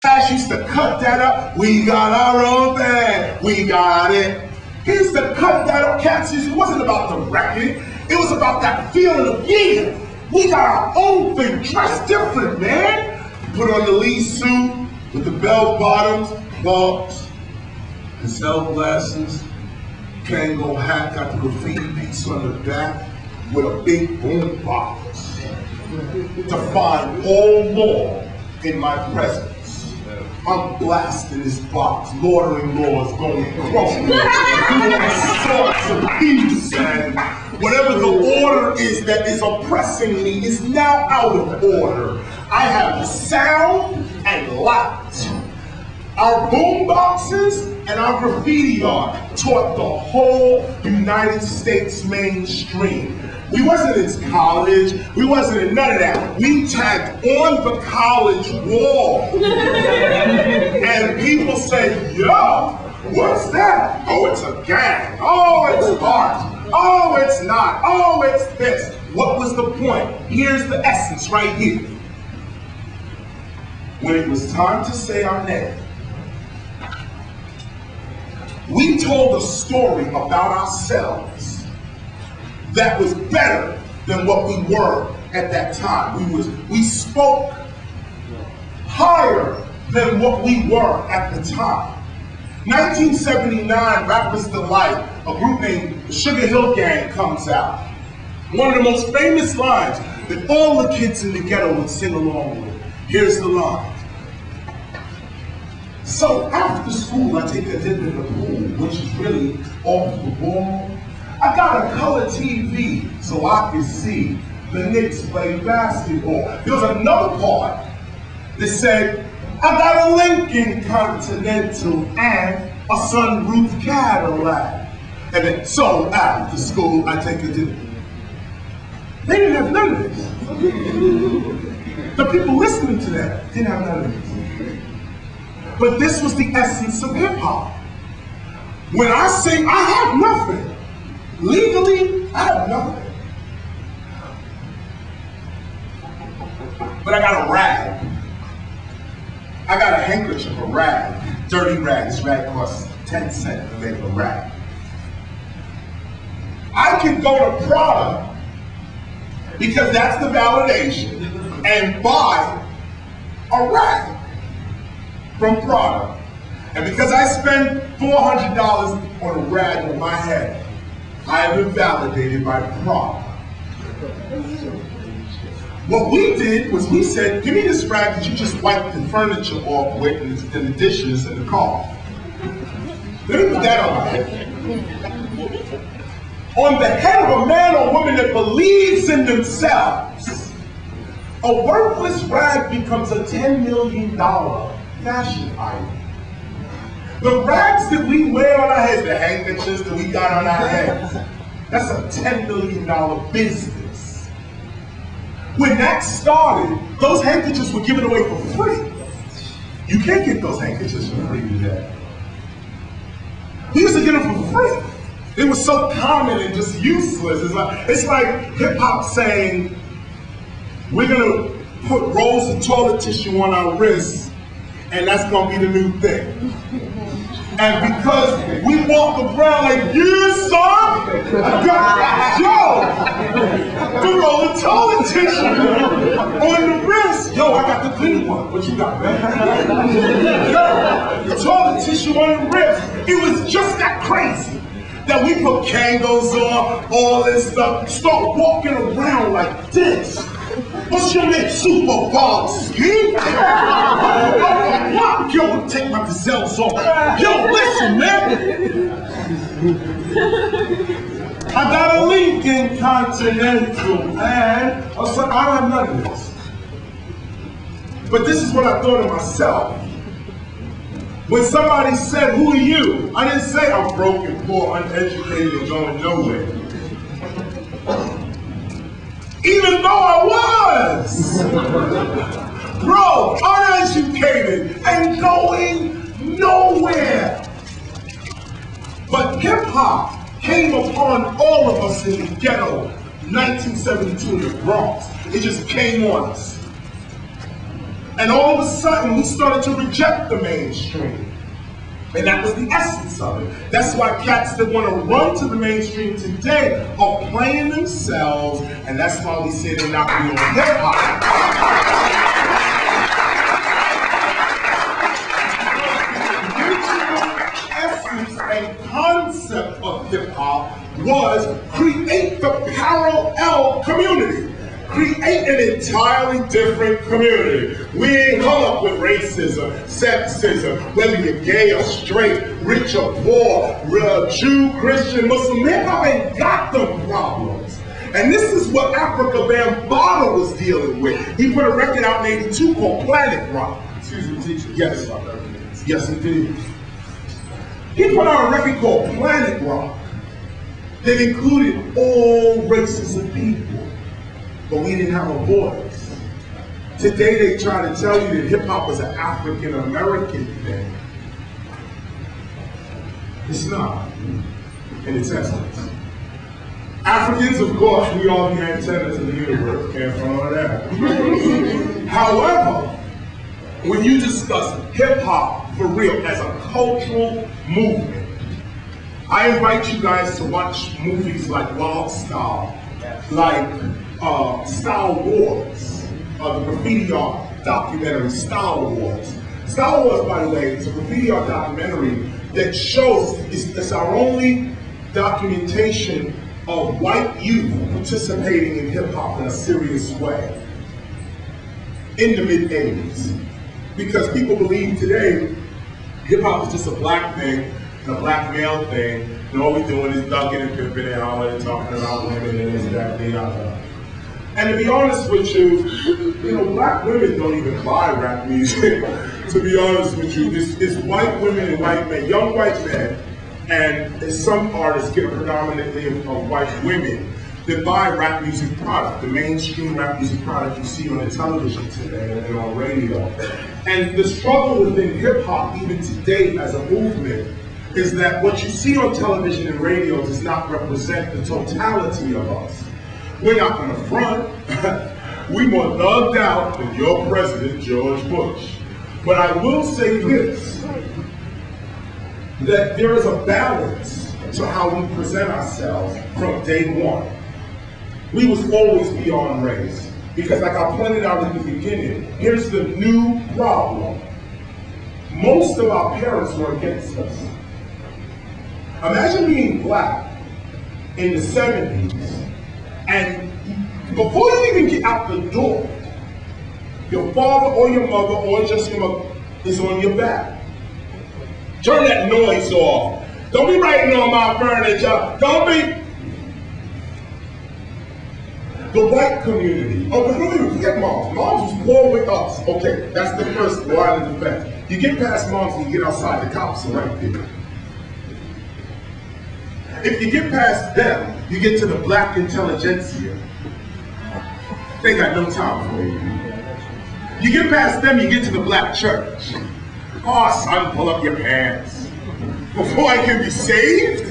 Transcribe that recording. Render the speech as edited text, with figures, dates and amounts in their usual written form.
Cash used to cut that up. We got our own band. We got it. He used to cut that up. Cats, it wasn't about the record. It was about that feeling of, yeah, we got our own thing, dressed different, man. Put on the Lee suit with the bell bottoms, gloves, his L glasses, Kango hat, got the graffiti piece on the back with a big boom box to find all law in my presence. I'm blasting this box, Lord-in-law is going crazy. Doing sorts of peace, and whatever the order is that is oppressing me is now out of order. I have sound and light. Our boom boxes and our graffiti art taught the whole United States mainstream. We wasn't in college, we wasn't in none of that. We tagged on the college wall. And people say, yo, what's that? Oh, it's a gang. Oh, it's art. Oh, it's not. Oh, it's this. What was the point? Here's the essence right here. When it was time to say our name, we told a story about ourselves that was better than what we were at that time. We spoke higher than what we were at the time. 1979, Rappers Delight, a group named the Sugar Hill Gang comes out. One of the most famous lines that all the kids in the ghetto would sing along with. Here's the line. So after school, I take a dip in the pool, which is really off the wall. I got a color TV so I can see the Knicks play basketball. There was another part that said, I got a Lincoln Continental and a sunroof Cadillac. And then, so after school, I take a dip. They didn't have none of this. The people listening to that didn't have none of this. But this was the essence of hip hop. When I sing, I have nothing. Legally, I have nothing. But I got a rag. I got a handkerchief, a rag. Dirty rag. This rag costs 10 cents to make a rag. I can go to Prada because that's the validation and buy a rag from Prada. And because I spend $400 on a rag on my head, I have been validated by Prada. What we did was we said, give me this rag that you just wiped the furniture off with and the dishes and the car. Let me put that on my head. On the head of a man or woman that believes in themselves, a worthless rag becomes a $10 million fashion item. The rags that we wear on our heads, the handkerchiefs that we got on our heads, that's a $10 million business. When that started, those handkerchiefs were given away for free. You can't get those handkerchiefs for free today. We used to get them for free. It was so common and just useless. It's like hip hop saying, we're gonna put rolls of toilet tissue on our wrists, and that's gonna be the new thing. And because we walk around like, you son, I got the roll of toilet tissue on the wrist. Yo, I got the clean one. What you got, man? Yo, the toilet tissue on the wrist. It was just that crazy that we put Kangos on, all this stuff, start walking around like this. What's your name? Super Ski? Yo, take my gazelles off. Yo, listen, man. I got a Lincoln Continental, man. I was like, I don't have none of this. But this is what I thought of myself. When somebody said, who are you? I didn't say I'm broken, poor, uneducated, and going nowhere. Even though I was broke, uneducated, and going nowhere. But hip hop came upon all of us in the ghetto, 1972 in the Bronx. It just came on us. And all of a sudden, we started to reject the mainstream. And that was the essence of it. That's why cats that want to run to the mainstream today are playing themselves, and that's why we say they're not real hip-hop. Essence and concept of hip-hop was create the parallel community. Create an entirely different community. We ain't hung up with racism, sexism, whether you're gay or straight, rich or poor, Jew, Christian, Muslim. Hip-hop ain't got them problems. And this is what Africa Bambaataa was dealing with. He put a record out in '82 called Planet Rock. Excuse me, teacher. Yes. Yes, indeed. He put out a record called Planet Rock that included all races of people. But we didn't have a voice. Today they try to tell you that hip-hop is an African-American thing. It's not, in its essence. Africans, of course, we are the antennas of the universe. Can't follow that. However, when you discuss hip-hop for real as a cultural movement, I invite you guys to watch movies like Wild Style, like Star Wars, the graffiti art documentary, Star Wars. Star Wars, by the way, is a graffiti art documentary that shows, it's our only documentation of white youth participating in hip-hop in a serious way in the mid-'80s. Because people believe today hip-hop is just a black thing, and a black male thing, and all we're doing is ducking and pimping and hollering and talking about women and this, that, the other. And to be honest with you, black women don't even buy rap music. To be honest with you, it's white women and white men, young white men, and some artists get predominantly of white women that buy rap music product, the mainstream rap music product you see on the television today and on radio. And the struggle within hip hop, even today as a movement, is that what you see on television and radio does not represent the totality of us. We're not going to front. We more thugged out than your president, George Bush. But I will say this, that there is a balance to how we present ourselves from day one. We was always beyond race. Because like I pointed out in the beginning, here's the new problem. Most of our parents were against us. Imagine being black in the 70s, and before you even get out the door, your father or your mother or just your mother is on your back. Turn that noise off. Don't be writing on my furniture. Don't be. The white community. Oh, but don't even forget moms. Moms was poor with us. Okay, that's the first line of defense. You get past moms and you get outside, the cops are right there. If you get past them, you get to the black intelligentsia. They got no time for you. You get past them, you get to the black church. Oh, son, pull up your pants. Before I can be saved?